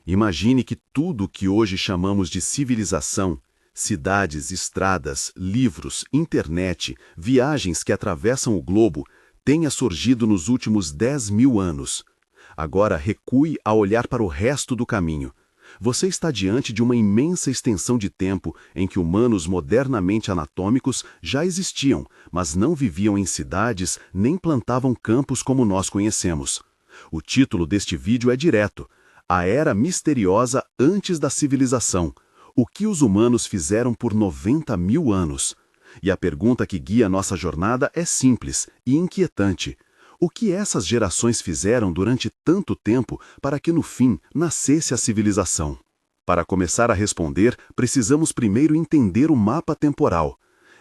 Imagine que tudo o que hoje chamamos de civilização, cidades, estradas, livros, internet, viagens que atravessam o globo, tenha surgido nos últimos 10.000 anos. Agora recue a olhar para o resto do caminho. Você está diante de uma imensa extensão de tempo em que humanos modernamente anatômicos já existiam, mas não viviam em cidades nem plantavam campos como nós conhecemos. O título deste vídeo é direto: A Era Misteriosa Antes da Civilização. O que os humanos fizeram por 90.000 anos? E a pergunta que guia nossa jornada é simples e inquietante. O que essas gerações fizeram durante tanto tempo para que no fim nascesse a civilização? Para começar a responder, precisamos primeiro entender o mapa temporal.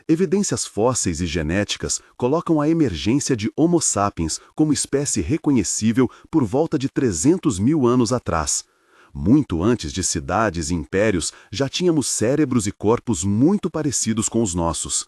Evidências fósseis e genéticas colocam a emergência de Homo sapiens como espécie reconhecível por volta de 300.000 anos atrás. Muito antes de cidades e impérios, já tínhamos cérebros e corpos muito parecidos com os nossos.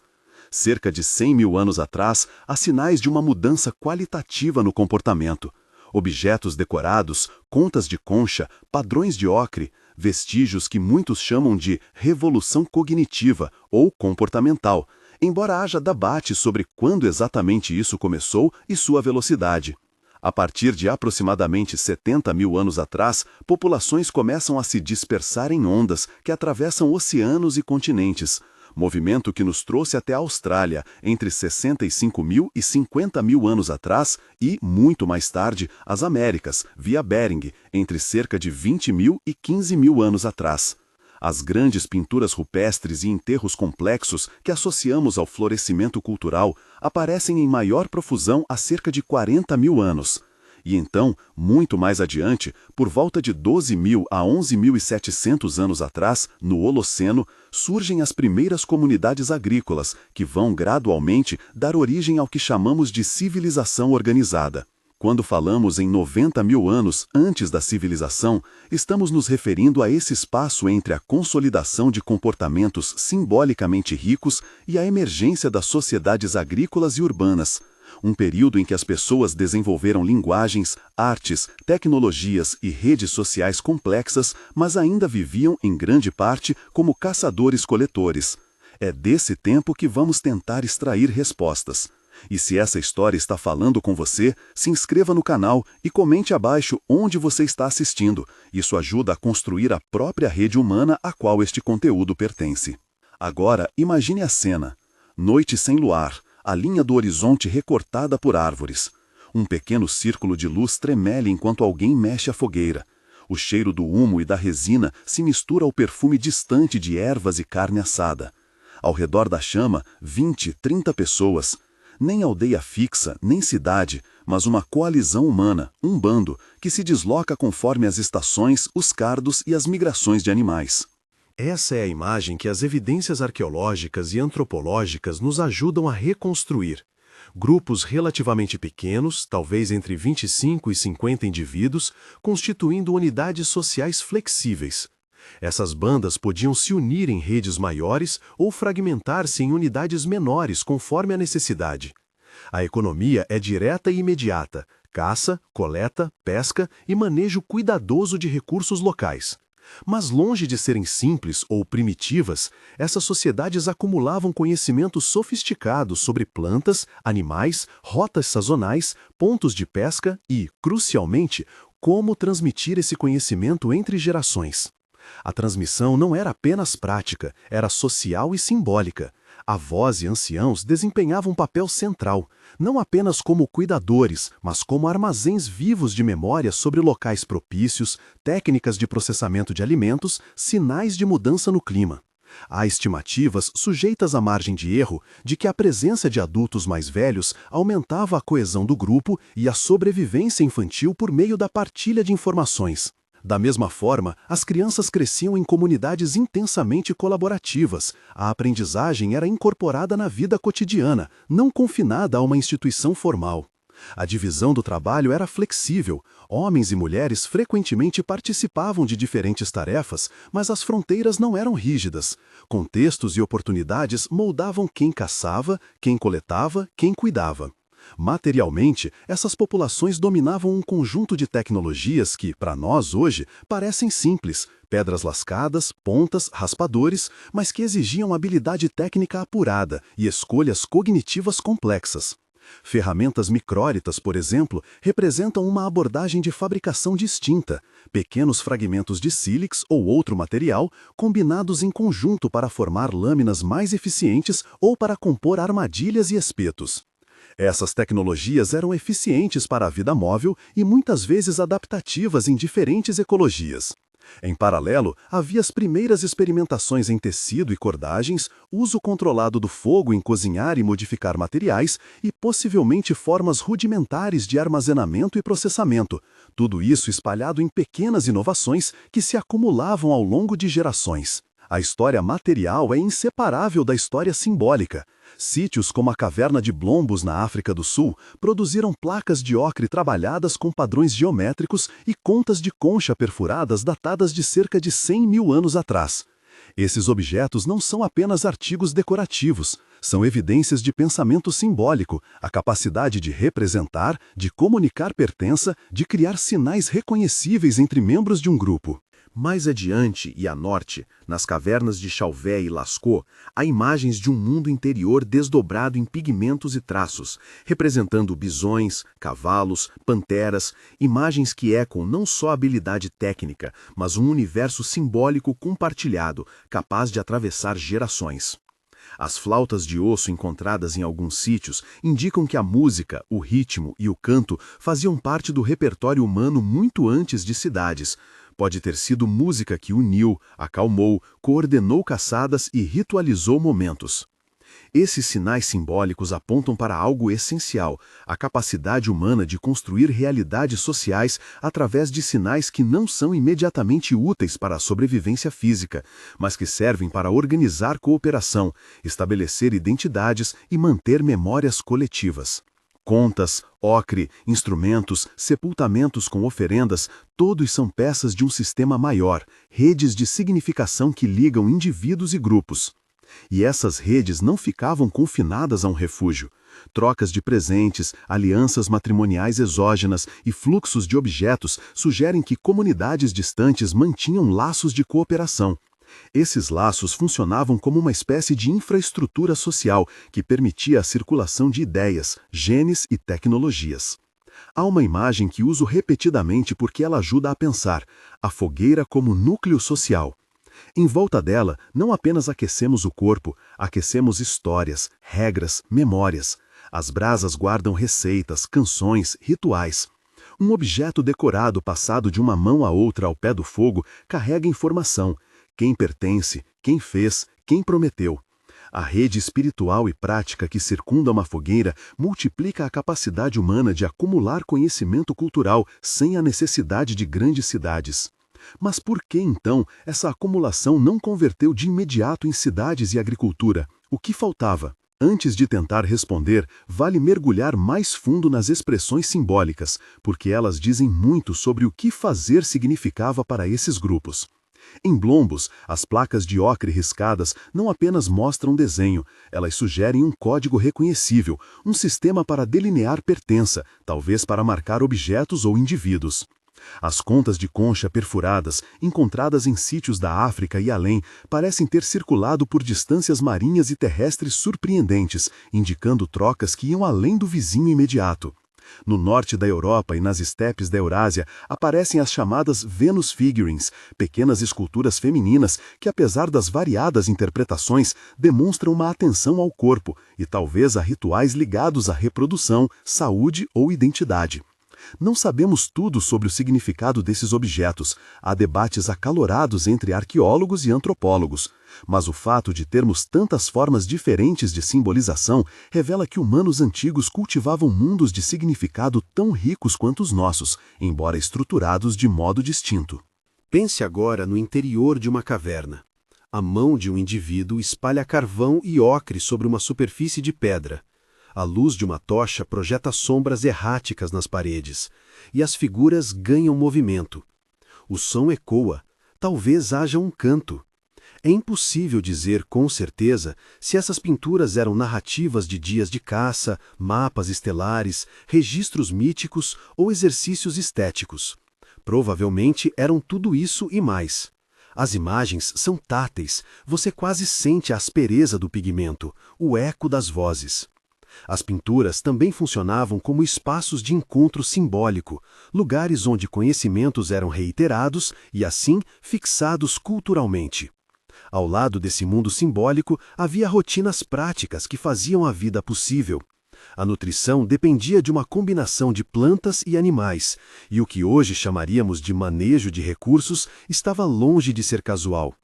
Cerca de 100.000 anos atrás, há sinais de uma mudança qualitativa no comportamento. Objetos decorados, contas de concha, padrões de ocre, vestígios que muitos chamam de revolução cognitiva ou comportamental, embora haja debate sobre quando exatamente isso começou e sua velocidade. A partir de aproximadamente 70.000 anos atrás, populações começam a se dispersar em ondas que atravessam oceanos e continentes, movimento que nos trouxe até a Austrália entre 65.000 e 50.000 anos atrás e, muito mais tarde, as Américas, via Bering, entre cerca de 20.000 e 15.000 anos atrás. As grandes pinturas rupestres e enterros complexos que associamos ao florescimento cultural aparecem em maior profusão há cerca de 40.000 anos. E então, muito mais adiante, por volta de 12.000 a 11.700 anos atrás, no Holoceno, surgem as primeiras comunidades agrícolas, que vão gradualmente dar origem ao que chamamos de civilização organizada. Quando falamos em 90.000 anos antes da civilização, estamos nos referindo a esse espaço entre a consolidação de comportamentos simbolicamente ricos e a emergência das sociedades agrícolas e urbanas. Um período em que as pessoas desenvolveram linguagens, artes, tecnologias e redes sociais complexas, mas ainda viviam, em grande parte, como caçadores-coletores. É desse tempo que vamos tentar extrair respostas. E se essa história está falando com você, se inscreva no canal e comente abaixo onde você está assistindo. Isso ajuda a construir a própria rede humana a qual este conteúdo pertence. Agora, imagine a cena. Noite sem luar. A linha do horizonte recortada por árvores. Um pequeno círculo de luz tremele enquanto alguém mexe a fogueira. O cheiro do humo e da resina se mistura ao perfume distante de ervas e carne assada. Ao redor da chama, 20, 30 pessoas. Nem aldeia fixa, nem cidade, mas uma coalizão humana, um bando, que se desloca conforme as estações, os cardos e as migrações de animais. Essa é a imagem que as evidências arqueológicas e antropológicas nos ajudam a reconstruir. Grupos relativamente pequenos, talvez entre 25 e 50 indivíduos, constituindo unidades sociais flexíveis. Essas bandas podiam se unir em redes maiores ou fragmentar-se em unidades menores conforme a necessidade. A economia é direta e imediata: caça, coleta, pesca e manejo cuidadoso de recursos locais. Mas longe de serem simples ou primitivas, essas sociedades acumulavam conhecimento sofisticado sobre plantas, animais, rotas sazonais, pontos de pesca e, crucialmente, como transmitir esse conhecimento entre gerações. A transmissão não era apenas prática, era social e simbólica. Avós e anciãos desempenhavam um papel central, não apenas como cuidadores, mas como armazéns vivos de memória sobre locais propícios, técnicas de processamento de alimentos, sinais de mudança no clima. Há estimativas, sujeitas à margem de erro, de que a presença de adultos mais velhos aumentava a coesão do grupo e a sobrevivência infantil por meio da partilha de informações. Da mesma forma, as crianças cresciam em comunidades intensamente colaborativas. A aprendizagem era incorporada na vida cotidiana, não confinada a uma instituição formal. A divisão do trabalho era flexível. Homens e mulheres frequentemente participavam de diferentes tarefas, mas as fronteiras não eram rígidas. Contextos e oportunidades moldavam quem caçava, quem coletava, quem cuidava. Materialmente, essas populações dominavam um conjunto de tecnologias que, para nós hoje, parecem simples, pedras lascadas, pontas, raspadores, mas que exigiam habilidade técnica apurada e escolhas cognitivas complexas. Ferramentas micrólitas, por exemplo, representam uma abordagem de fabricação distinta, pequenos fragmentos de sílex ou outro material combinados em conjunto para formar lâminas mais eficientes ou para compor armadilhas e espetos. Essas tecnologias eram eficientes para a vida móvel e muitas vezes adaptativas em diferentes ecologias. Em paralelo, havia as primeiras experimentações em tecido e cordagens, uso controlado do fogo em cozinhar e modificar materiais e possivelmente formas rudimentares de armazenamento e processamento, tudo isso espalhado em pequenas inovações que se acumulavam ao longo de gerações. A história material é inseparável da história simbólica. Sítios como a caverna de Blombos, na África do Sul, produziram placas de ocre trabalhadas com padrões geométricos e contas de concha perfuradas datadas de cerca de 100 mil anos atrás. Esses objetos não são apenas artigos decorativos, são evidências de pensamento simbólico, a capacidade de representar, de comunicar pertença, de criar sinais reconhecíveis entre membros de um grupo. Mais adiante e a norte, nas cavernas de Chauvet e Lascaux, há imagens de um mundo interior desdobrado em pigmentos e traços, representando bisões, cavalos, panteras, imagens que ecam não só habilidade técnica, mas um universo simbólico compartilhado, capaz de atravessar gerações. As flautas de osso encontradas em alguns sítios indicam que a música, o ritmo e o canto faziam parte do repertório humano muito antes de cidades. Pode ter sido música que uniu, acalmou, coordenou caçadas e ritualizou momentos. Esses sinais simbólicos apontam para algo essencial, a capacidade humana de construir realidades sociais através de sinais que não são imediatamente úteis para a sobrevivência física, mas que servem para organizar cooperação, estabelecer identidades e manter memórias coletivas. Contas, ocre, instrumentos, sepultamentos com oferendas, todos são peças de um sistema maior, redes de significação que ligam indivíduos e grupos. E essas redes não ficavam confinadas a um refúgio. Trocas de presentes, alianças matrimoniais exógenas e fluxos de objetos sugerem que comunidades distantes mantinham laços de cooperação. Esses laços funcionavam como uma espécie de infraestrutura social que permitia a circulação de ideias, genes e tecnologias. Há uma imagem que uso repetidamente porque ela ajuda a pensar: a fogueira como núcleo social. Em volta dela, não apenas aquecemos o corpo, aquecemos histórias, regras, memórias. As brasas guardam receitas, canções, rituais. Um objeto decorado passado de uma mão a outra ao pé do fogo carrega informação: quem pertence, quem fez, quem prometeu. A rede espiritual e prática que circunda uma fogueira multiplica a capacidade humana de acumular conhecimento cultural sem a necessidade de grandes cidades. Mas por que, então, essa acumulação não converteu de imediato em cidades e agricultura? O que faltava? Antes de tentar responder, vale mergulhar mais fundo nas expressões simbólicas, porque elas dizem muito sobre o que fazer significava para esses grupos. Em Blombos, as placas de ocre riscadas não apenas mostram desenho, elas sugerem um código reconhecível, um sistema para delinear pertença, talvez para marcar objetos ou indivíduos. As contas de concha perfuradas, encontradas em sítios da África e além, parecem ter circulado por distâncias marinhas e terrestres surpreendentes, indicando trocas que iam além do vizinho imediato. No norte da Europa e nas estepes da Eurásia aparecem as chamadas Venus Figurines, pequenas esculturas femininas que, apesar das variadas interpretações, demonstram uma atenção ao corpo e talvez a rituais ligados à reprodução, saúde ou identidade. Não sabemos tudo sobre o significado desses objetos. Há debates acalorados entre arqueólogos e antropólogos. Mas o fato de termos tantas formas diferentes de simbolização revela que humanos antigos cultivavam mundos de significado tão ricos quanto os nossos, embora estruturados de modo distinto. Pense agora no interior de uma caverna. A mão de um indivíduo espalha carvão e ocre sobre uma superfície de pedra. A luz de uma tocha projeta sombras erráticas nas paredes, e as figuras ganham movimento. O som ecoa, talvez haja um canto. É impossível dizer com certeza se essas pinturas eram narrativas de dias de caça, mapas estelares, registros míticos ou exercícios estéticos. Provavelmente eram tudo isso e mais. As imagens são táteis, você quase sente a aspereza do pigmento, o eco das vozes. As pinturas também funcionavam como espaços de encontro simbólico, lugares onde conhecimentos eram reiterados e, assim, fixados culturalmente. Ao lado desse mundo simbólico, havia rotinas práticas que faziam a vida possível. A nutrição dependia de uma combinação de plantas e animais, e o que hoje chamaríamos de manejo de recursos estava longe de ser casual.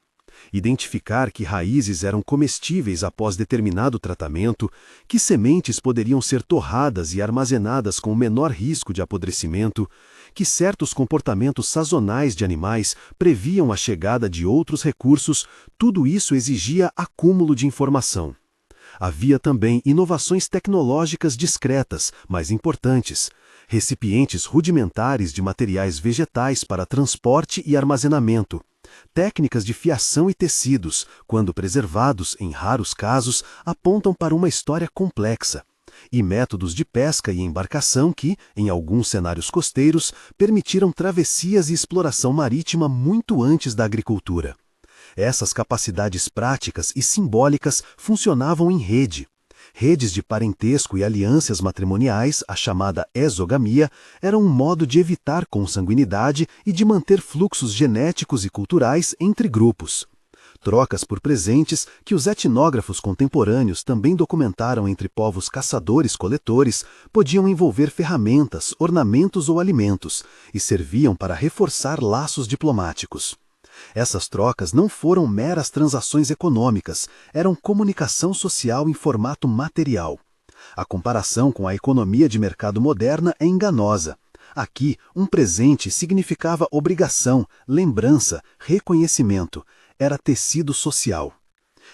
Identificar que raízes eram comestíveis após determinado tratamento, que sementes poderiam ser torradas e armazenadas com o menor risco de apodrecimento, que certos comportamentos sazonais de animais previam a chegada de outros recursos, tudo isso exigia acúmulo de informação. Havia também inovações tecnológicas discretas, mas importantes, recipientes rudimentares de materiais vegetais para transporte e armazenamento, técnicas de fiação e tecidos, quando preservados, em raros casos, apontam para uma história complexa, e métodos de pesca e embarcação que, em alguns cenários costeiros, permitiram travessias e exploração marítima muito antes da agricultura. Essas capacidades práticas e simbólicas funcionavam em rede. Redes de parentesco e alianças matrimoniais, a chamada exogamia, eram um modo de evitar consanguinidade e de manter fluxos genéticos e culturais entre grupos. Trocas por presentes que os etnógrafos contemporâneos também documentaram entre povos caçadores-coletores podiam envolver ferramentas, ornamentos ou alimentos e serviam para reforçar laços diplomáticos. Essas trocas não foram meras transações econômicas, eram comunicação social em formato material. A comparação com a economia de mercado moderna é enganosa. Aqui, um presente significava obrigação, lembrança, reconhecimento. Era tecido social.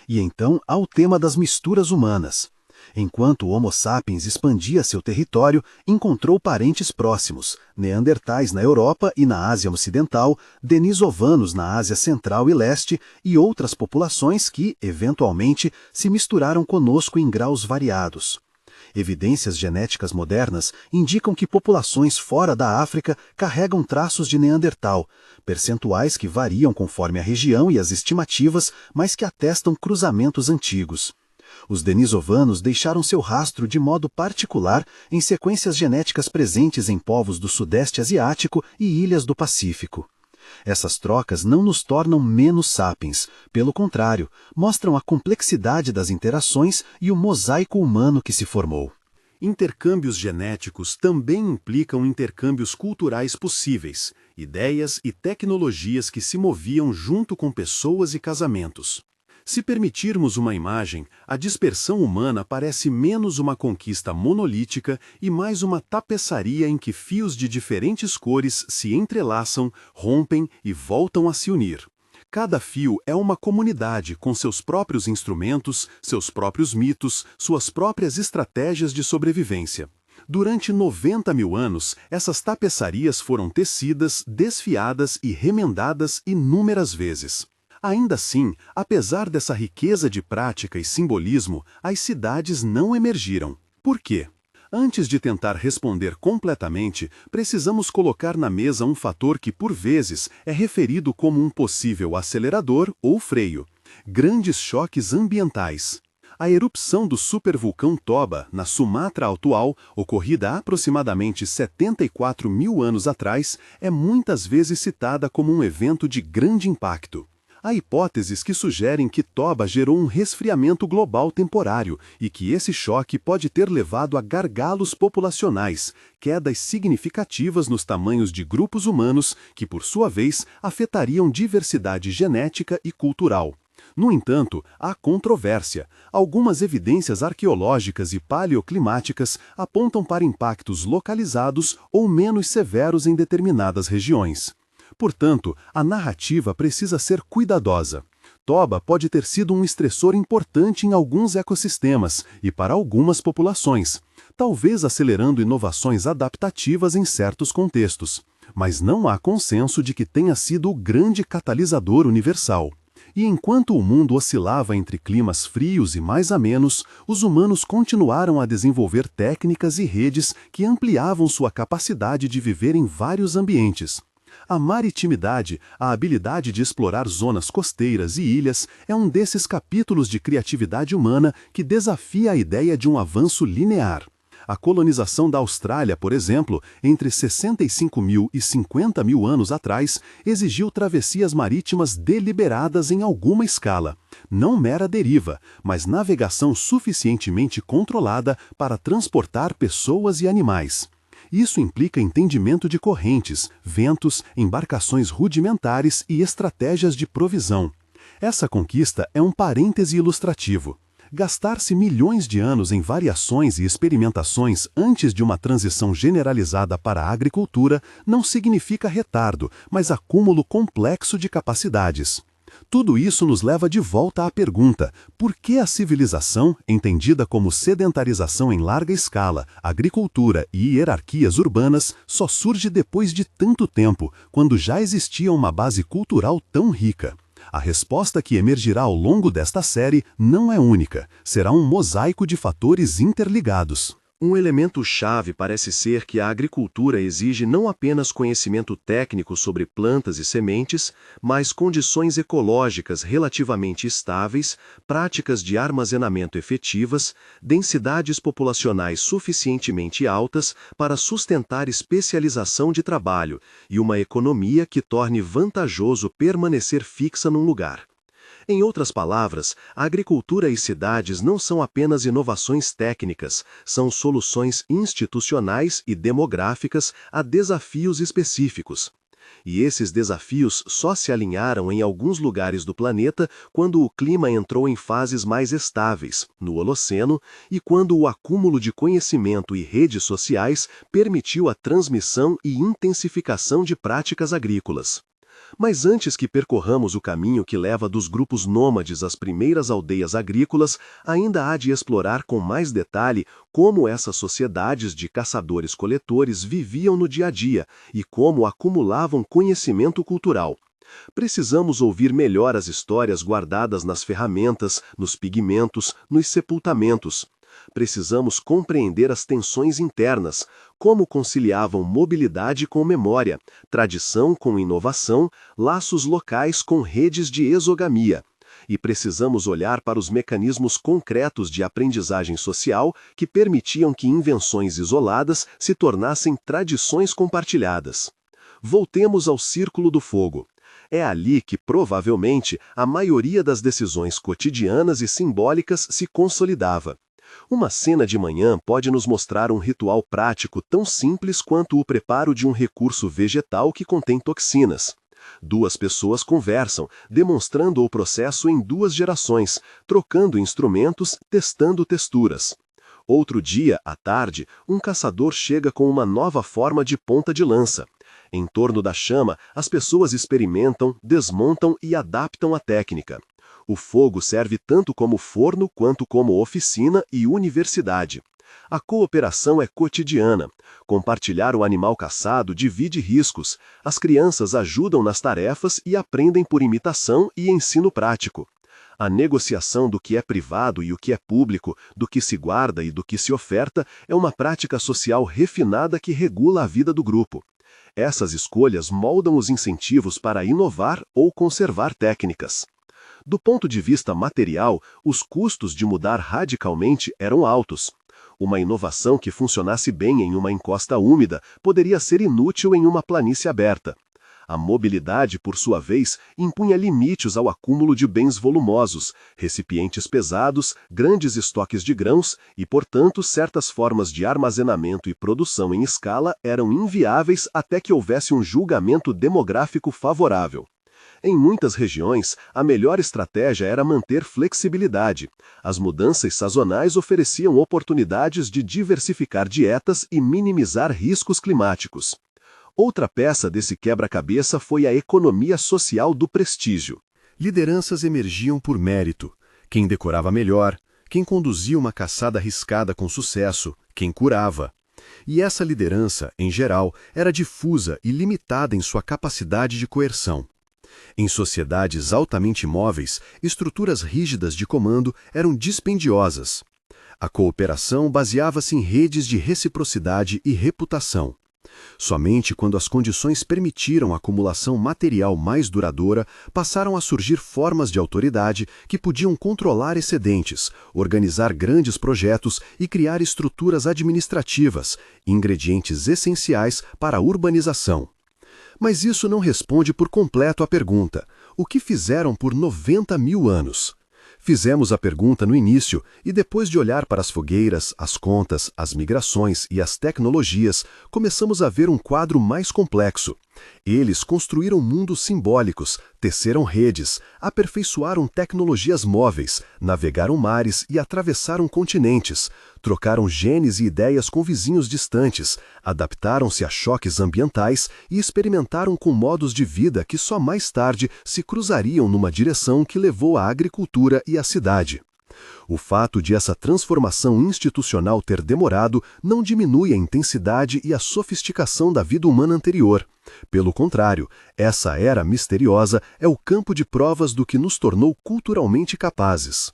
E então há o tema das misturas humanas. Enquanto o Homo sapiens expandia seu território, encontrou parentes próximos, neandertais na Europa e na Ásia Ocidental, denisovanos na Ásia Central e Leste e outras populações que, eventualmente, se misturaram conosco em graus variados. Evidências genéticas modernas indicam que populações fora da África carregam traços de Neandertal, percentuais que variam conforme a região e as estimativas, mas que atestam cruzamentos antigos. Os denisovanos deixaram seu rastro de modo particular em sequências genéticas presentes em povos do Sudeste Asiático e ilhas do Pacífico. Essas trocas não nos tornam menos sapiens, pelo contrário, mostram a complexidade das interações e o mosaico humano que se formou. Intercâmbios genéticos também implicam intercâmbios culturais possíveis, ideias e tecnologias que se moviam junto com pessoas e casamentos. Se permitirmos uma imagem, a dispersão humana parece menos uma conquista monolítica e mais uma tapeçaria em que fios de diferentes cores se entrelaçam, rompem e voltam a se unir. Cada fio é uma comunidade com seus próprios instrumentos, seus próprios mitos, suas próprias estratégias de sobrevivência. Durante 90 mil anos, essas tapeçarias foram tecidas, desfiadas e remendadas inúmeras vezes. Ainda assim, apesar dessa riqueza de prática e simbolismo, as cidades não emergiram. Por quê? Antes de tentar responder completamente, precisamos colocar na mesa um fator que, por vezes, é referido como um possível acelerador ou freio: grandes choques ambientais. A erupção do supervulcão Toba, na Sumatra atual, ocorrida há aproximadamente 74 mil anos atrás, é muitas vezes citada como um evento de grande impacto. Há hipóteses que sugerem que Toba gerou um resfriamento global temporário e que esse choque pode ter levado a gargalos populacionais, quedas significativas nos tamanhos de grupos humanos que, por sua vez, afetariam diversidade genética e cultural. No entanto, há controvérsia. Algumas evidências arqueológicas e paleoclimáticas apontam para impactos localizados ou menos severos em determinadas regiões. Portanto, a narrativa precisa ser cuidadosa. Toba pode ter sido um estressor importante em alguns ecossistemas e para algumas populações, talvez acelerando inovações adaptativas em certos contextos. Mas não há consenso de que tenha sido o grande catalisador universal. E enquanto o mundo oscilava entre climas frios e mais amenos, os humanos continuaram a desenvolver técnicas e redes que ampliavam sua capacidade de viver em vários ambientes. A maritimidade, a habilidade de explorar zonas costeiras e ilhas, é um desses capítulos de criatividade humana que desafia a ideia de um avanço linear. A colonização da Austrália, por exemplo, entre 65.000 e 50.000 anos atrás, exigiu travessias marítimas deliberadas em alguma escala. Não mera deriva, mas navegação suficientemente controlada para transportar pessoas e animais. Isso implica entendimento de correntes, ventos, embarcações rudimentares e estratégias de provisão. Essa conquista é um parêntese ilustrativo. Gastar-se milhões de anos em variações e experimentações antes de uma transição generalizada para a agricultura não significa retardo, mas acúmulo complexo de capacidades. Tudo isso nos leva de volta à pergunta: por que a civilização, entendida como sedentarização em larga escala, agricultura e hierarquias urbanas, só surge depois de tanto tempo, quando já existia uma base cultural tão rica? A resposta que emergirá ao longo desta série não é única, será um mosaico de fatores interligados. Um elemento-chave parece ser que a agricultura exige não apenas conhecimento técnico sobre plantas e sementes, mas condições ecológicas relativamente estáveis, práticas de armazenamento efetivas, densidades populacionais suficientemente altas para sustentar especialização de trabalho e uma economia que torne vantajoso permanecer fixa num lugar. Em outras palavras, a agricultura e cidades não são apenas inovações técnicas, são soluções institucionais e demográficas a desafios específicos. E esses desafios só se alinharam em alguns lugares do planeta quando o clima entrou em fases mais estáveis, no Holoceno, e quando o acúmulo de conhecimento e redes sociais permitiu a transmissão e intensificação de práticas agrícolas. Mas antes que percorramos o caminho que leva dos grupos nômades às primeiras aldeias agrícolas, ainda há de explorar com mais detalhe como essas sociedades de caçadores-coletores viviam no dia a dia e como acumulavam conhecimento cultural. Precisamos ouvir melhor as histórias guardadas nas ferramentas, nos pigmentos, nos sepultamentos. Precisamos compreender as tensões internas, como conciliavam mobilidade com memória, tradição com inovação, laços locais com redes de exogamia. E precisamos olhar para os mecanismos concretos de aprendizagem social que permitiam que invenções isoladas se tornassem tradições compartilhadas. Voltemos ao Círculo do Fogo. É ali que, provavelmente, a maioria das decisões cotidianas e simbólicas se consolidava. Uma cena de manhã pode nos mostrar um ritual prático tão simples quanto o preparo de um recurso vegetal que contém toxinas. Duas pessoas conversam, demonstrando o processo em duas gerações, trocando instrumentos, testando texturas. Outro dia, à tarde, um caçador chega com uma nova forma de ponta de lança. Em torno da chama, as pessoas experimentam, desmontam e adaptam a técnica. O fogo serve tanto como forno quanto como oficina e universidade. A cooperação é cotidiana. Compartilhar o animal caçado divide riscos. As crianças ajudam nas tarefas e aprendem por imitação e ensino prático. A negociação do que é privado e o que é público, do que se guarda e do que se oferta, é uma prática social refinada que regula a vida do grupo. Essas escolhas moldam os incentivos para inovar ou conservar técnicas. Do ponto de vista material, os custos de mudar radicalmente eram altos. Uma inovação que funcionasse bem em uma encosta úmida poderia ser inútil em uma planície aberta. A mobilidade, por sua vez, impunha limites ao acúmulo de bens volumosos, recipientes pesados, grandes estoques de grãos e, portanto, certas formas de armazenamento e produção em escala eram inviáveis até que houvesse um julgamento demográfico favorável. Em muitas regiões, a melhor estratégia era manter flexibilidade. As mudanças sazonais ofereciam oportunidades de diversificar dietas e minimizar riscos climáticos. Outra peça desse quebra-cabeça foi a economia social do prestígio. Lideranças emergiam por mérito. Quem decorava melhor, quem conduzia uma caçada arriscada com sucesso, quem curava. E essa liderança, em geral, era difusa e limitada em sua capacidade de coerção. Em sociedades altamente móveis, estruturas rígidas de comando eram dispendiosas. A cooperação baseava-se em redes de reciprocidade e reputação. Somente quando as condições permitiram a acumulação material mais duradoura, passaram a surgir formas de autoridade que podiam controlar excedentes, organizar grandes projetos e criar estruturas administrativas, ingredientes essenciais para a urbanização. Mas isso não responde por completo à pergunta: o que fizeram por 90 mil anos? Fizemos a pergunta no início e depois de olhar para as fogueiras, as contas, as migrações e as tecnologias, começamos a ver um quadro mais complexo. Eles construíram mundos simbólicos, teceram redes, aperfeiçoaram tecnologias móveis, navegaram mares e atravessaram continentes, trocaram genes e ideias com vizinhos distantes, adaptaram-se a choques ambientais e experimentaram com modos de vida que só mais tarde se cruzariam numa direção que levou à agricultura e à cidade. O fato de essa transformação institucional ter demorado não diminui a intensidade e a sofisticação da vida humana anterior. Pelo contrário, essa era misteriosa é o campo de provas do que nos tornou culturalmente capazes.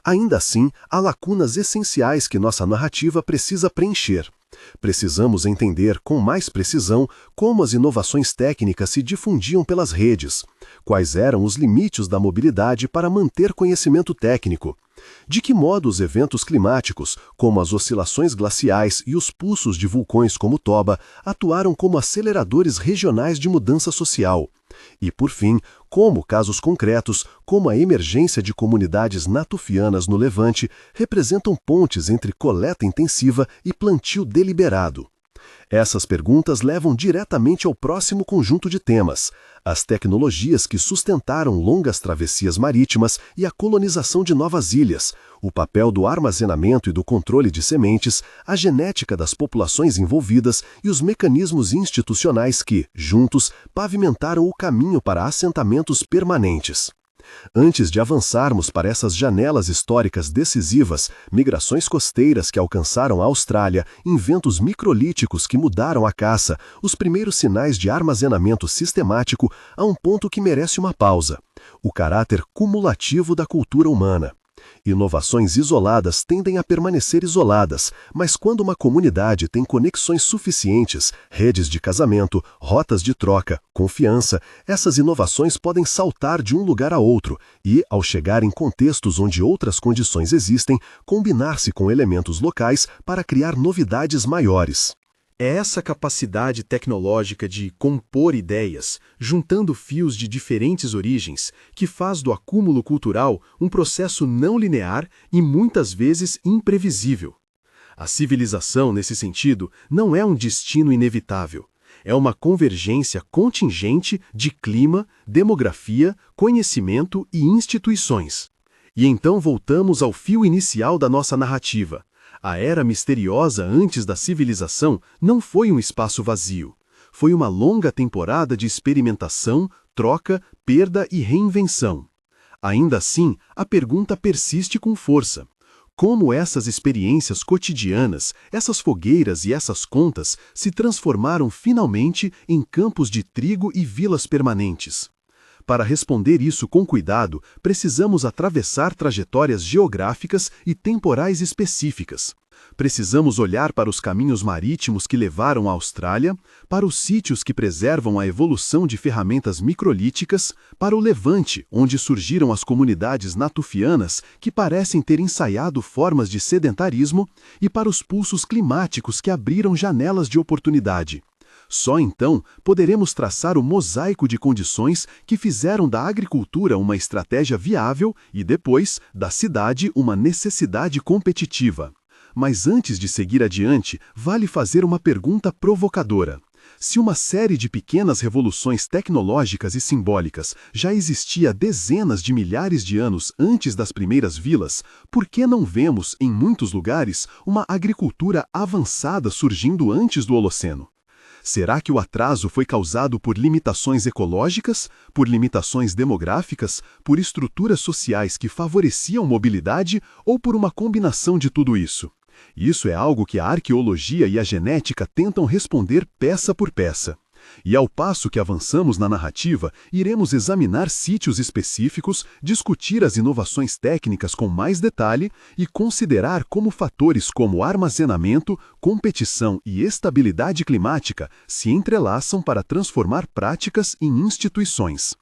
Ainda assim, há lacunas essenciais que nossa narrativa precisa preencher. Precisamos entender com mais precisão como as inovações técnicas se difundiam pelas redes, quais eram os limites da mobilidade para manter conhecimento técnico, de que modo os eventos climáticos, como as oscilações glaciais e os pulsos de vulcões como Toba, atuaram como aceleradores regionais de mudança social. E, por fim, como casos concretos, como a emergência de comunidades natufianas no Levante, representam pontes entre coleta intensiva e plantio deliberado. Essas perguntas levam diretamente ao próximo conjunto de temas: as tecnologias que sustentaram longas travessias marítimas e a colonização de novas ilhas, o papel do armazenamento e do controle de sementes, a genética das populações envolvidas e os mecanismos institucionais que, juntos, pavimentaram o caminho para assentamentos permanentes. Antes de avançarmos para essas janelas históricas decisivas, migrações costeiras que alcançaram a Austrália, inventos microlíticos que mudaram a caça, os primeiros sinais de armazenamento sistemático, há um ponto que merece uma pausa: o caráter cumulativo da cultura humana. Inovações isoladas tendem a permanecer isoladas, mas quando uma comunidade tem conexões suficientes, redes de casamento, rotas de troca, confiança, essas inovações podem saltar de um lugar a outro e, ao chegar em contextos onde outras condições existem, combinar-se com elementos locais para criar novidades maiores. É essa capacidade tecnológica de compor ideias, juntando fios de diferentes origens, que faz do acúmulo cultural um processo não linear e muitas vezes imprevisível. A civilização, nesse sentido, não é um destino inevitável. É uma convergência contingente de clima, demografia, conhecimento e instituições. E então voltamos ao fio inicial da nossa narrativa. A era misteriosa antes da civilização não foi um espaço vazio. Foi uma longa temporada de experimentação, troca, perda e reinvenção. Ainda assim, a pergunta persiste com força: como essas experiências cotidianas, essas fogueiras e essas contas se transformaram finalmente em campos de trigo e vilas permanentes? Para responder isso com cuidado, precisamos atravessar trajetórias geográficas e temporais específicas. Precisamos olhar para os caminhos marítimos que levaram à Austrália, para os sítios que preservam a evolução de ferramentas microlíticas, para o Levante, onde surgiram as comunidades natufianas que parecem ter ensaiado formas de sedentarismo, e para os pulsos climáticos que abriram janelas de oportunidade. Só então poderemos traçar o mosaico de condições que fizeram da agricultura uma estratégia viável e, depois, da cidade uma necessidade competitiva. Mas antes de seguir adiante, vale fazer uma pergunta provocadora. Se uma série de pequenas revoluções tecnológicas e simbólicas já existia dezenas de milhares de anos antes das primeiras vilas, por que não vemos, em muitos lugares, uma agricultura avançada surgindo antes do Holoceno? Será que o atraso foi causado por limitações ecológicas, por limitações demográficas, por estruturas sociais que favoreciam mobilidade ou por uma combinação de tudo isso? Isso é algo que a arqueologia e a genética tentam responder peça por peça. E ao passo que avançamos na narrativa, iremos examinar sítios específicos, discutir as inovações técnicas com mais detalhe e considerar como fatores como armazenamento, competição e estabilidade climática se entrelaçam para transformar práticas em instituições.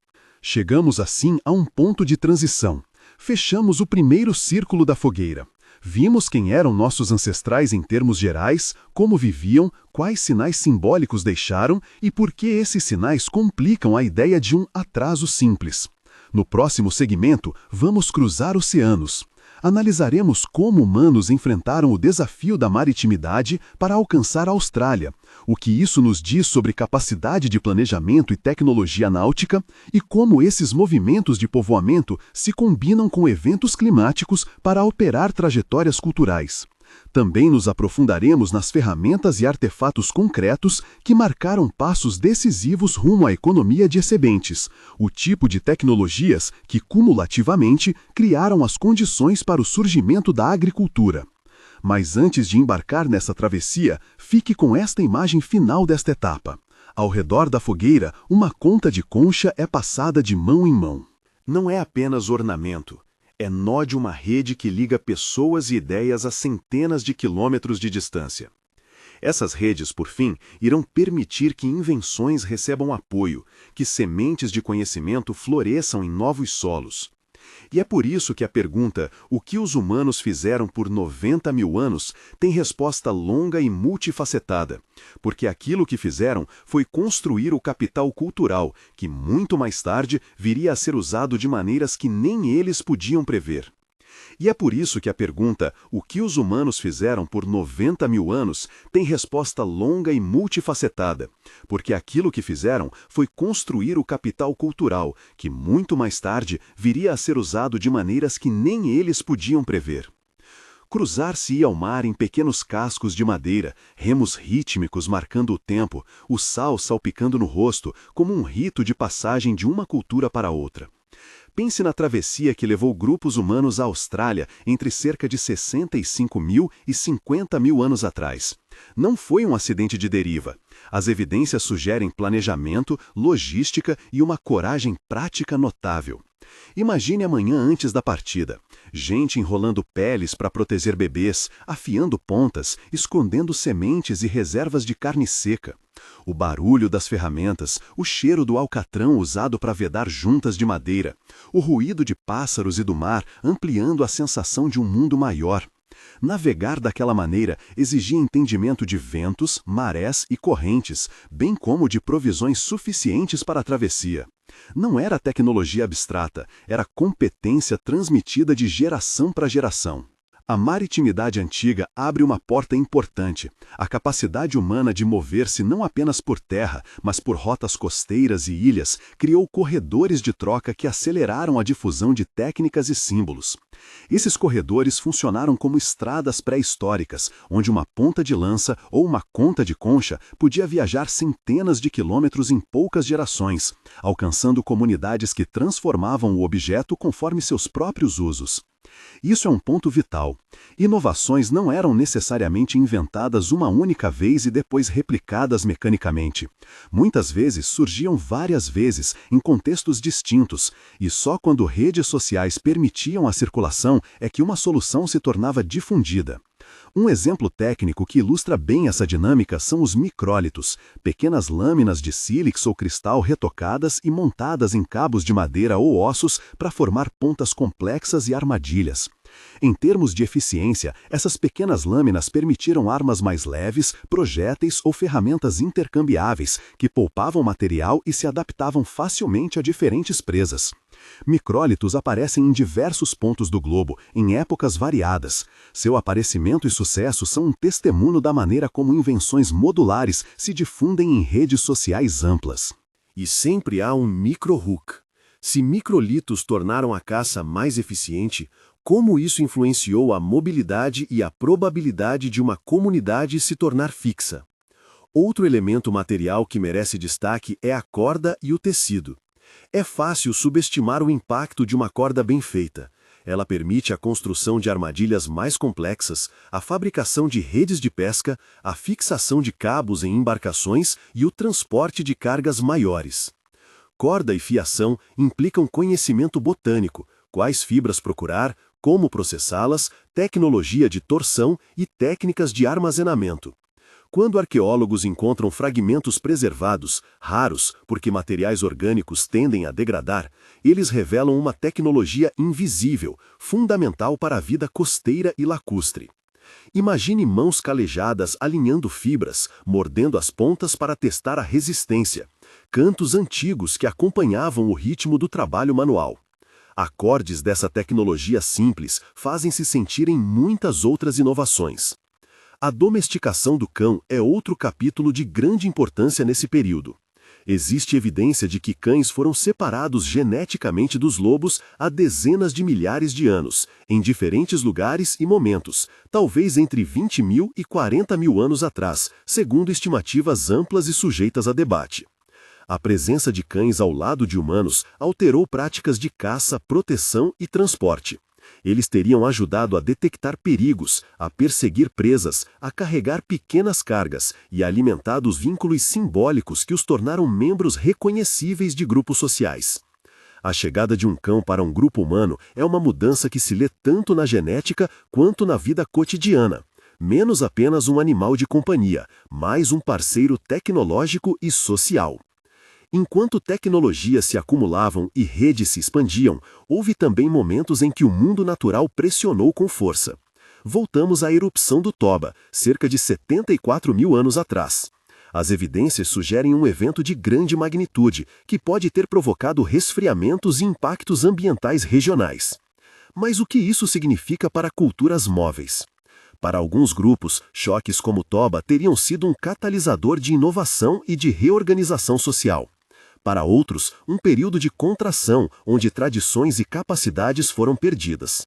Chegamos assim a um ponto de transição. Fechamos o primeiro círculo da fogueira. Vimos quem eram nossos ancestrais em termos gerais, como viviam, quais sinais simbólicos deixaram e por que esses sinais complicam a ideia de um atraso simples. No próximo segmento, vamos cruzar oceanos. Analisaremos como humanos enfrentaram o desafio da maritimidade para alcançar a Austrália, o que isso nos diz sobre capacidade de planejamento e tecnologia náutica e como esses movimentos de povoamento se combinam com eventos climáticos para operar trajetórias culturais. Também nos aprofundaremos nas ferramentas e artefatos concretos que marcaram passos decisivos rumo à economia de excedentes, o tipo de tecnologias que, cumulativamente, criaram as condições para o surgimento da agricultura. Mas antes de embarcar nessa travessia, fique com esta imagem final desta etapa. Ao redor da fogueira, uma conta de concha é passada de mão em mão. Não é apenas ornamento. É nó de uma rede que liga pessoas e ideias a centenas de quilômetros de distância. Essas redes, por fim, irão permitir que invenções recebam apoio, que sementes de conhecimento floresçam em novos solos. E é por isso que a pergunta "o que os humanos fizeram por 90 mil anos" tem resposta longa e multifacetada, porque aquilo que fizeram foi construir o capital cultural, que muito mais tarde viria a ser usado de maneiras que nem eles podiam prever. E é por isso que a pergunta "o que os humanos fizeram por 90 mil anos" tem resposta longa e multifacetada, porque aquilo que fizeram foi construir o capital cultural, que muito mais tarde viria a ser usado de maneiras que nem eles podiam prever. Cruzar-se-ia ao mar em pequenos cascos de madeira, remos rítmicos marcando o tempo, o sal salpicando no rosto, como um rito de passagem de uma cultura para outra. Pense na travessia que levou grupos humanos à Austrália entre cerca de 65 mil e 50 mil anos atrás. Não foi um acidente de deriva. As evidências sugerem planejamento, logística e uma coragem prática notável. Imagine amanhã antes da partida. Gente enrolando peles para proteger bebês, afiando pontas, escondendo sementes e reservas de carne seca. O barulho das ferramentas, o cheiro do alcatrão usado para vedar juntas de madeira, o ruído de pássaros e do mar ampliando a sensação de um mundo maior. Navegar daquela maneira exigia entendimento de ventos, marés e correntes, bem como de provisões suficientes para a travessia. Não era tecnologia abstrata, era competência transmitida de geração para geração. A maritimidade antiga abre uma porta importante, a capacidade humana de mover-se não apenas por terra, mas por rotas costeiras e ilhas, criou corredores de troca que aceleraram a difusão de técnicas e símbolos. Esses corredores funcionaram como estradas pré-históricas, onde uma ponta de lança ou uma conta de concha podia viajar centenas de quilômetros em poucas gerações, alcançando comunidades que transformavam o objeto conforme seus próprios usos. Isso é um ponto vital. Inovações não eram necessariamente inventadas uma única vez e depois replicadas mecanicamente. Muitas vezes surgiam várias vezes, em contextos distintos, e só quando redes sociais permitiam a circulação é que uma solução se tornava difundida. Um exemplo técnico que ilustra bem essa dinâmica são os micrólitos, pequenas lâminas de sílex ou cristal retocadas e montadas em cabos de madeira ou ossos para formar pontas complexas e armadilhas. Em termos de eficiência, essas pequenas lâminas permitiram armas mais leves, projéteis ou ferramentas intercambiáveis, que poupavam material e se adaptavam facilmente a diferentes presas. Micrólitos aparecem em diversos pontos do globo, em épocas variadas. Seu aparecimento e sucesso são um testemunho da maneira como invenções modulares se difundem em redes sociais amplas. E sempre há um micro-hook. Se microlitos tornaram a caça mais eficiente, como isso influenciou a mobilidade e a probabilidade de uma comunidade se tornar fixa? Outro elemento material que merece destaque é a corda e o tecido. É fácil subestimar o impacto de uma corda bem feita. Ela permite a construção de armadilhas mais complexas, a fabricação de redes de pesca, a fixação de cabos em embarcações e o transporte de cargas maiores. Corda e fiação implicam conhecimento botânico, quais fibras procurar, como processá-las, tecnologia de torção e técnicas de armazenamento. Quando arqueólogos encontram fragmentos preservados, raros porque materiais orgânicos tendem a degradar, eles revelam uma tecnologia invisível, fundamental para a vida costeira e lacustre. Imagine mãos calejadas alinhando fibras, mordendo as pontas para testar a resistência. Cantos antigos que acompanhavam o ritmo do trabalho manual. Acordes dessa tecnologia simples fazem-se sentir em muitas outras inovações. A domesticação do cão é outro capítulo de grande importância nesse período. Existe evidência de que cães foram separados geneticamente dos lobos há dezenas de milhares de anos, em diferentes lugares e momentos, talvez entre 20 mil e 40 mil anos atrás, segundo estimativas amplas e sujeitas a debate. A presença de cães ao lado de humanos alterou práticas de caça, proteção e transporte. Eles teriam ajudado a detectar perigos, a perseguir presas, a carregar pequenas cargas e a alimentado os vínculos simbólicos que os tornaram membros reconhecíveis de grupos sociais. A chegada de um cão para um grupo humano é uma mudança que se lê tanto na genética quanto na vida cotidiana. Menos apenas um animal de companhia, mais um parceiro tecnológico e social. Enquanto tecnologias se acumulavam e redes se expandiam, houve também momentos em que o mundo natural pressionou com força. Voltamos à erupção do Toba, cerca de 74 mil anos atrás. As evidências sugerem um evento de grande magnitude, que pode ter provocado resfriamentos e impactos ambientais regionais. Mas o que isso significa para culturas móveis? Para alguns grupos, choques como o Toba teriam sido um catalisador de inovação e de reorganização social. Para outros, um período de contração, onde tradições e capacidades foram perdidas.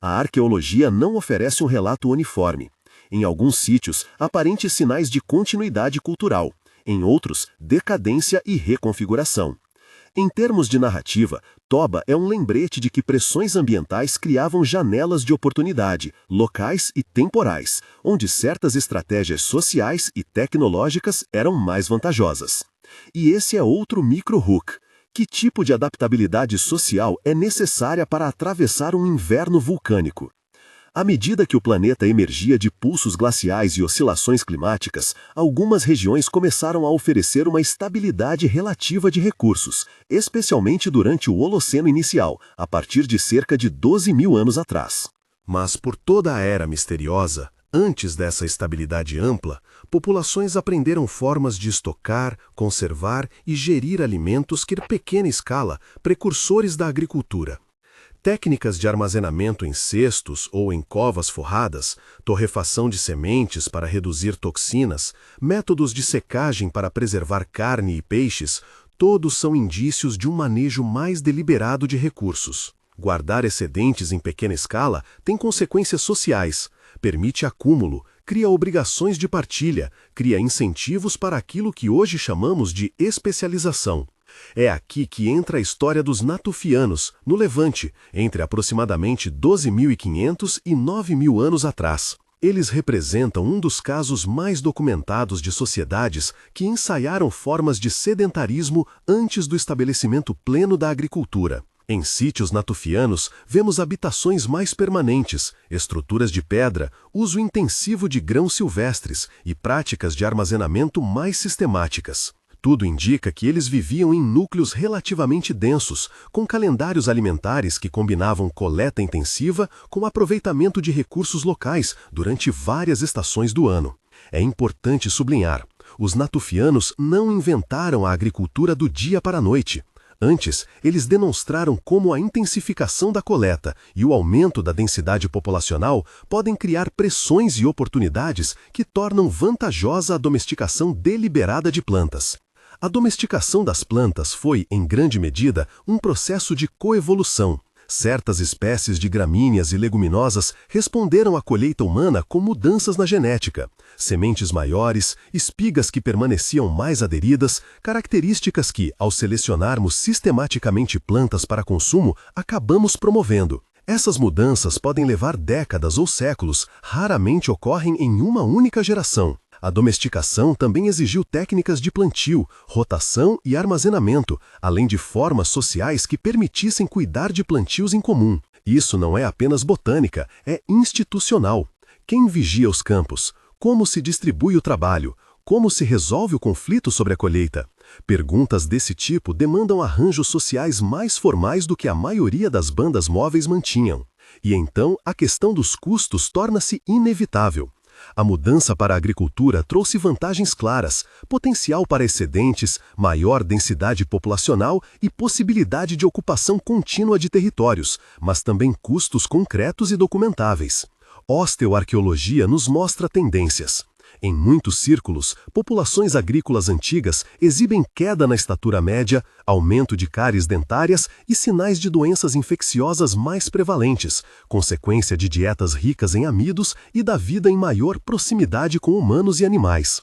A arqueologia não oferece um relato uniforme. Em alguns sítios, aparentes sinais de continuidade cultural. Em outros, decadência e reconfiguração. Em termos de narrativa, Toba é um lembrete de que pressões ambientais criavam janelas de oportunidade, locais e temporais, onde certas estratégias sociais e tecnológicas eram mais vantajosas. E esse é outro micro-hook. Que tipo de adaptabilidade social é necessária para atravessar um inverno vulcânico? À medida que o planeta emergia de pulsos glaciais e oscilações climáticas, algumas regiões começaram a oferecer uma estabilidade relativa de recursos, especialmente durante o Holoceno inicial, a partir de cerca de 12 mil anos atrás. Mas por toda a era misteriosa, antes dessa estabilidade ampla, populações aprenderam formas de estocar, conservar e gerir alimentos que, em pequena escala, precursores da agricultura. Técnicas de armazenamento em cestos ou em covas forradas, torrefação de sementes para reduzir toxinas, métodos de secagem para preservar carne e peixes, todos são indícios de um manejo mais deliberado de recursos. Guardar excedentes em pequena escala tem consequências sociais, permite acúmulo, cria obrigações de partilha, cria incentivos para aquilo que hoje chamamos de especialização. É aqui que entra a história dos natufianos, no Levante, entre aproximadamente 12.500 e 9.000 anos atrás. Eles representam um dos casos mais documentados de sociedades que ensaiaram formas de sedentarismo antes do estabelecimento pleno da agricultura. Em sítios natufianos, vemos habitações mais permanentes, estruturas de pedra, uso intensivo de grãos silvestres e práticas de armazenamento mais sistemáticas. Tudo indica que eles viviam em núcleos relativamente densos, com calendários alimentares que combinavam coleta intensiva com aproveitamento de recursos locais durante várias estações do ano. É importante sublinhar, os natufianos não inventaram a agricultura do dia para a noite. Antes, eles demonstraram como a intensificação da coleta e o aumento da densidade populacional podem criar pressões e oportunidades que tornam vantajosa a domesticação deliberada de plantas. A domesticação das plantas foi, em grande medida, um processo de coevolução. Certas espécies de gramíneas e leguminosas responderam à colheita humana com mudanças na genética. Sementes maiores, espigas que permaneciam mais aderidas, características que, ao selecionarmos sistematicamente plantas para consumo, acabamos promovendo. Essas mudanças podem levar décadas ou séculos, raramente ocorrem em uma única geração. A domesticação também exigiu técnicas de plantio, rotação e armazenamento, além de formas sociais que permitissem cuidar de plantios em comum. Isso não é apenas botânica, é institucional. Quem vigia os campos? Como se distribui o trabalho? Como se resolve o conflito sobre a colheita? Perguntas desse tipo demandam arranjos sociais mais formais do que a maioria das bandas móveis mantinham. E então a questão dos custos torna-se inevitável. A mudança para a agricultura trouxe vantagens claras, potencial para excedentes, maior densidade populacional e possibilidade de ocupação contínua de territórios, mas também custos concretos e documentáveis. Osteoarqueologia nos mostra tendências. Em muitos círculos, populações agrícolas antigas exibem queda na estatura média, aumento de cáries dentárias e sinais de doenças infecciosas mais prevalentes, consequência de dietas ricas em amidos e da vida em maior proximidade com humanos e animais.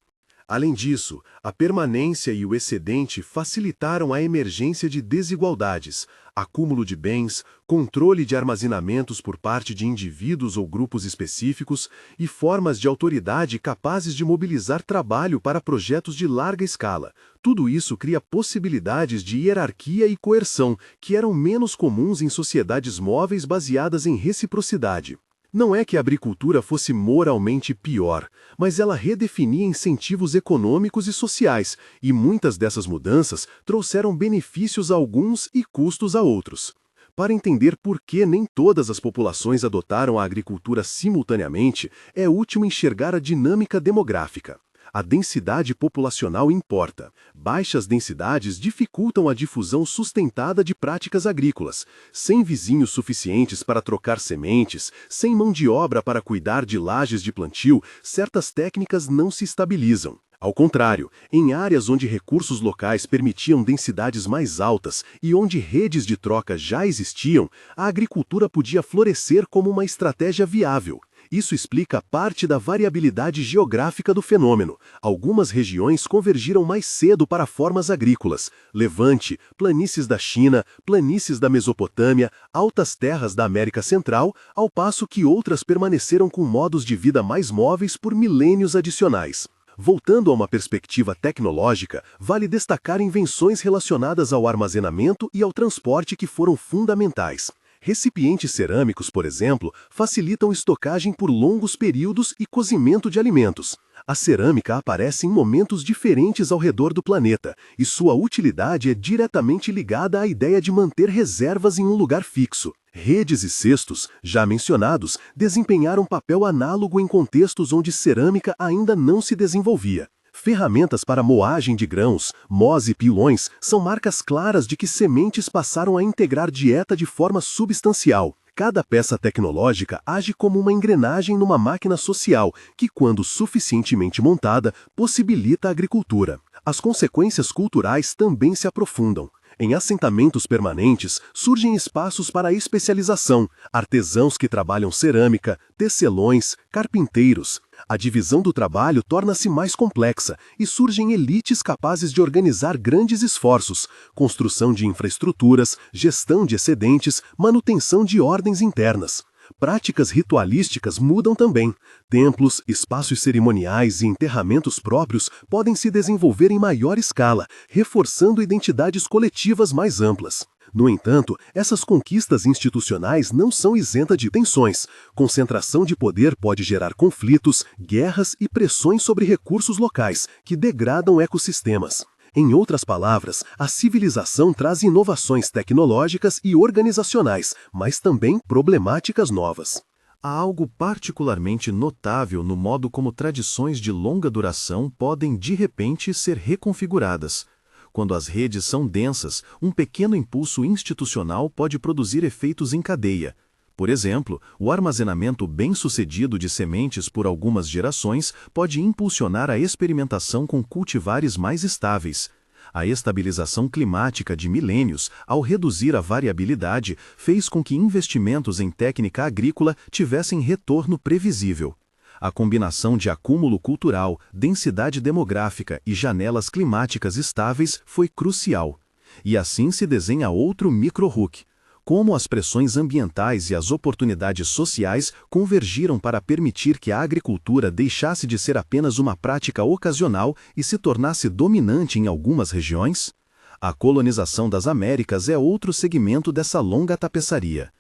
Além disso, a permanência e o excedente facilitaram a emergência de desigualdades, acúmulo de bens, controle de armazenamentos por parte de indivíduos ou grupos específicos e formas de autoridade capazes de mobilizar trabalho para projetos de larga escala. Tudo isso cria possibilidades de hierarquia e coerção, que eram menos comuns em sociedades móveis baseadas em reciprocidade. Não é que a agricultura fosse moralmente pior, mas ela redefinia incentivos econômicos e sociais, e muitas dessas mudanças trouxeram benefícios a alguns e custos a outros. Para entender por que nem todas as populações adotaram a agricultura simultaneamente, é útil enxergar a dinâmica demográfica. A densidade populacional importa. Baixas densidades dificultam a difusão sustentada de práticas agrícolas. Sem vizinhos suficientes para trocar sementes, sem mão de obra para cuidar de lajes de plantio, certas técnicas não se estabilizam. Ao contrário, em áreas onde recursos locais permitiam densidades mais altas e onde redes de troca já existiam, a agricultura podia florescer como uma estratégia viável. Isso explica parte da variabilidade geográfica do fenômeno. Algumas regiões convergiram mais cedo para formas agrícolas. Levante, planícies da China, planícies da Mesopotâmia, altas terras da América Central, ao passo que outras permaneceram com modos de vida mais móveis por milênios adicionais. Voltando a uma perspectiva tecnológica, vale destacar invenções relacionadas ao armazenamento e ao transporte que foram fundamentais. Recipientes cerâmicos, por exemplo, facilitam estocagem por longos períodos e cozimento de alimentos. A cerâmica aparece em momentos diferentes ao redor do planeta, e sua utilidade é diretamente ligada à ideia de manter reservas em um lugar fixo. Redes e cestos, já mencionados, desempenharam papel análogo em contextos onde cerâmica ainda não se desenvolvia. Ferramentas para moagem de grãos, mós e pilões são marcas claras de que sementes passaram a integrar dieta de forma substancial. Cada peça tecnológica age como uma engrenagem numa máquina social que, quando suficientemente montada, possibilita a agricultura. As consequências culturais também se aprofundam. Em assentamentos permanentes, surgem espaços para a especialização, artesãos que trabalham cerâmica, tecelões, carpinteiros. A divisão do trabalho torna-se mais complexa e surgem elites capazes de organizar grandes esforços, construção de infraestruturas, gestão de excedentes, manutenção de ordens internas. Práticas ritualísticas mudam também. Templos, espaços cerimoniais e enterramentos próprios podem se desenvolver em maior escala, reforçando identidades coletivas mais amplas. No entanto, essas conquistas institucionais não são isentas de tensões. Concentração de poder pode gerar conflitos, guerras e pressões sobre recursos locais, que degradam ecossistemas. Em outras palavras, a civilização traz inovações tecnológicas e organizacionais, mas também problemáticas novas. Há algo particularmente notável no modo como tradições de longa duração podem, de repente, ser reconfiguradas. Quando as redes são densas, um pequeno impulso institucional pode produzir efeitos em cadeia. Por exemplo, o armazenamento bem-sucedido de sementes por algumas gerações pode impulsionar a experimentação com cultivares mais estáveis. A estabilização climática de milênios, ao reduzir a variabilidade, fez com que investimentos em técnica agrícola tivessem retorno previsível. A combinação de acúmulo cultural, densidade demográfica e janelas climáticas estáveis foi crucial. E assim se desenha outro micro-hook. como as pressões ambientais e as oportunidades sociais convergiram para permitir que a agricultura deixasse de ser apenas uma prática ocasional e se tornasse dominante em algumas regiões? A colonização das Américas é outro segmento dessa longa tapeçaria.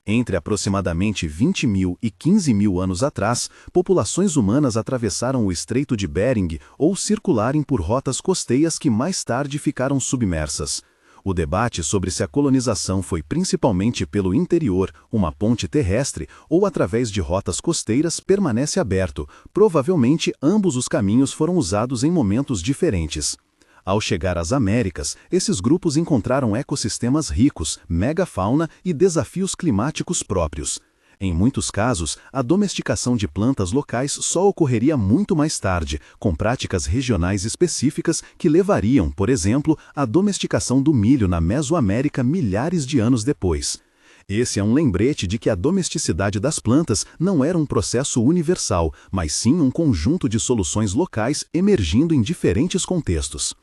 Entre aproximadamente 20 mil e 15 mil anos atrás, populações humanas atravessaram o Estreito de Bering ou circularam por rotas costeiras que mais tarde ficaram submersas. O debate sobre se a colonização foi principalmente pelo interior, uma ponte terrestre, ou através de rotas costeiras permanece aberto. Provavelmente ambos os caminhos foram usados em momentos diferentes. Ao chegar às Américas, esses grupos encontraram ecossistemas ricos, megafauna e desafios climáticos próprios. Em muitos casos, a domesticação de plantas locais só ocorreria muito mais tarde, com práticas regionais específicas que levariam, por exemplo, à domesticação do milho na Mesoamérica milhares de anos depois. Esse é um lembrete de que a domesticidade das plantas não era um processo universal, mas sim um conjunto de soluções locais emergindo em diferentes contextos.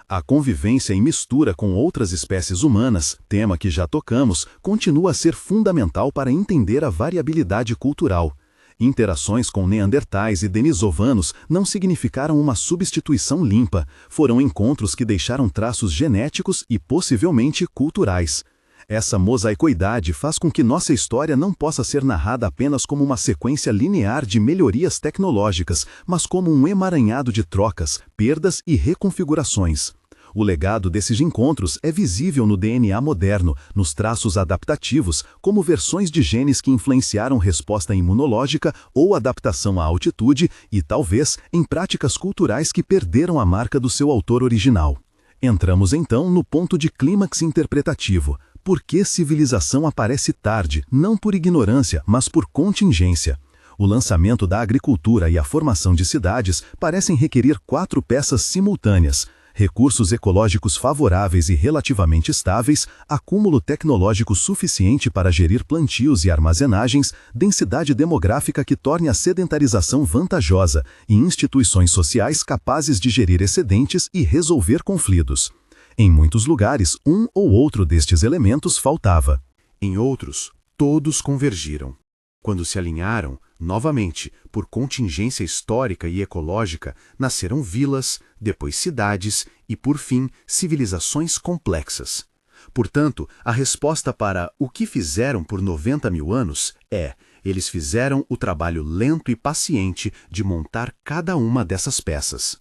A convivência e mistura com outras espécies humanas, tema que já tocamos, continua a ser fundamental para entender a variabilidade cultural. Interações com neandertais e denisovanos não significaram uma substituição limpa, foram encontros que deixaram traços genéticos e possivelmente culturais. Essa mosaicoidade faz com que nossa história não possa ser narrada apenas como uma sequência linear de melhorias tecnológicas, mas como um emaranhado de trocas, perdas e reconfigurações. O legado desses encontros é visível no DNA moderno, nos traços adaptativos, como versões de genes que influenciaram resposta imunológica ou adaptação à altitude e, talvez, em práticas culturais que perderam a marca do seu autor original. Entramos então no ponto de clímax interpretativo. Por que civilização aparece tarde, não por ignorância, mas por contingência? O lançamento da agricultura e a formação de cidades parecem requerer 4 peças simultâneas: recursos ecológicos favoráveis e relativamente estáveis, acúmulo tecnológico suficiente para gerir plantios e armazenagens, densidade demográfica que torne a sedentarização vantajosa e instituições sociais capazes de gerir excedentes e resolver conflitos. Em muitos lugares, um ou outro destes elementos faltava. Em outros, todos convergiram. Quando se alinharam, novamente, por contingência histórica e ecológica, nasceram vilas, depois cidades e, por fim, civilizações complexas. Portanto, a resposta para o que fizeram por 90 mil anos é: eles fizeram o trabalho lento e paciente de montar cada uma dessas peças.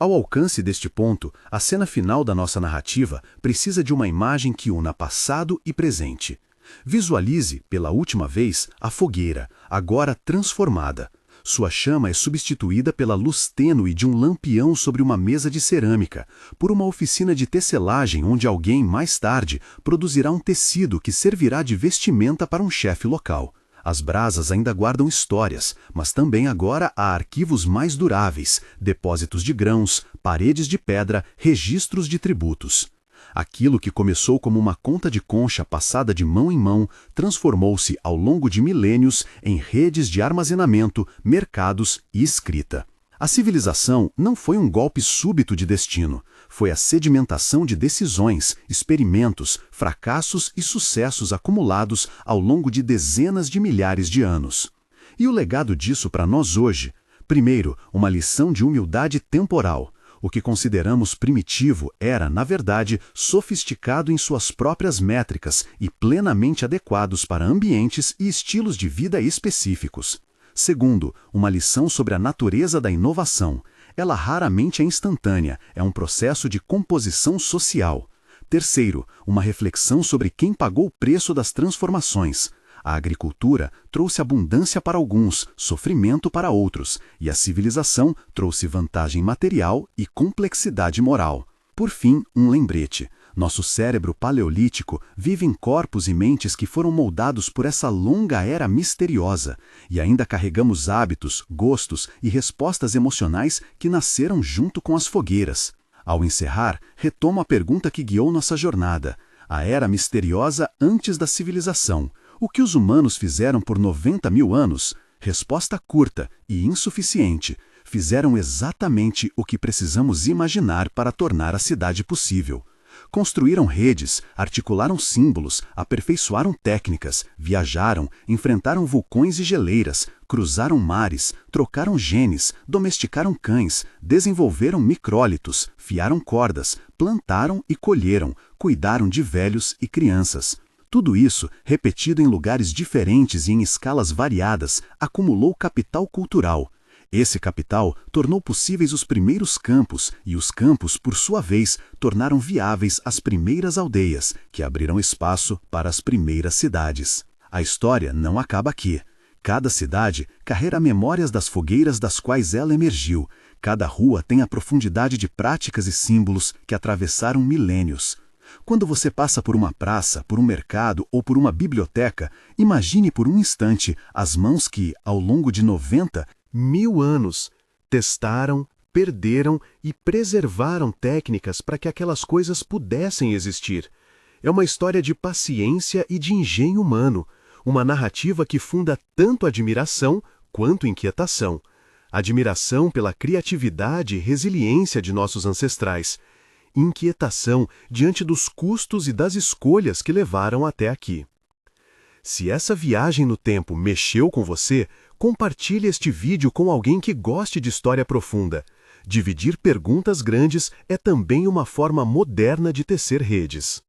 Ao alcance deste ponto, a cena final da nossa narrativa precisa de uma imagem que una passado e presente. Visualize, pela última vez, a fogueira, agora transformada. Sua chama é substituída pela luz tênue de um lampião sobre uma mesa de cerâmica, por uma oficina de tecelagem onde alguém, mais tarde, produzirá um tecido que servirá de vestimenta para um chefe local. As brasas ainda guardam histórias, mas também agora há arquivos mais duráveis, depósitos de grãos, paredes de pedra, registros de tributos. Aquilo que começou como uma conta de concha passada de mão em mão, transformou-se ao longo de milênios em redes de armazenamento, mercados e escrita. A civilização não foi um golpe súbito de destino, foi a sedimentação de decisões, experimentos, fracassos e sucessos acumulados ao longo de dezenas de milhares de anos. E o legado disso para nós hoje? Primeiro, uma lição de humildade temporal. O que consideramos primitivo era, na verdade, sofisticado em suas próprias métricas e plenamente adequados para ambientes e estilos de vida específicos. Segundo, uma lição sobre a natureza da inovação. Ela raramente é instantânea, é um processo de composição social. Terceiro, uma reflexão sobre quem pagou o preço das transformações. A agricultura trouxe abundância para alguns, sofrimento para outros, e a civilização trouxe vantagem material e complexidade moral. Por fim, um lembrete. Nosso cérebro paleolítico vive em corpos e mentes que foram moldados por essa longa era misteriosa, e ainda carregamos hábitos, gostos e respostas emocionais que nasceram junto com as fogueiras. Ao encerrar, retomo a pergunta que guiou nossa jornada. A era misteriosa antes da civilização. O que os humanos fizeram por 90 mil anos? Resposta curta e insuficiente. Fizeram exatamente o que precisamos imaginar para tornar a cidade possível. Construíram redes, articularam símbolos, aperfeiçoaram técnicas, viajaram, enfrentaram vulcões e geleiras, cruzaram mares, trocaram genes, domesticaram cães, desenvolveram micrólitos, fiaram cordas, plantaram e colheram, cuidaram de velhos e crianças. Tudo isso, repetido em lugares diferentes e em escalas variadas, acumulou capital cultural. Esse capital tornou possíveis os primeiros campos, e os campos, por sua vez, tornaram viáveis as primeiras aldeias, que abriram espaço para as primeiras cidades. A história não acaba aqui. Cada cidade carrega memórias das fogueiras das quais ela emergiu. Cada rua tem a profundidade de práticas e símbolos que atravessaram milênios. Quando você passa por uma praça, por um mercado ou por uma biblioteca, imagine por um instante as mãos que, ao longo de 90.000 anos, testaram, perderam e preservaram técnicas para que aquelas coisas pudessem existir. É uma história de paciência e de engenho humano, uma narrativa que funda tanto admiração quanto inquietação. Admiração pela criatividade e resiliência de nossos ancestrais. Inquietação diante dos custos e das escolhas que levaram até aqui. Se essa viagem no tempo mexeu com você, compartilhe este vídeo com alguém que goste de história profunda. Dividir perguntas grandes é também uma forma moderna de tecer redes.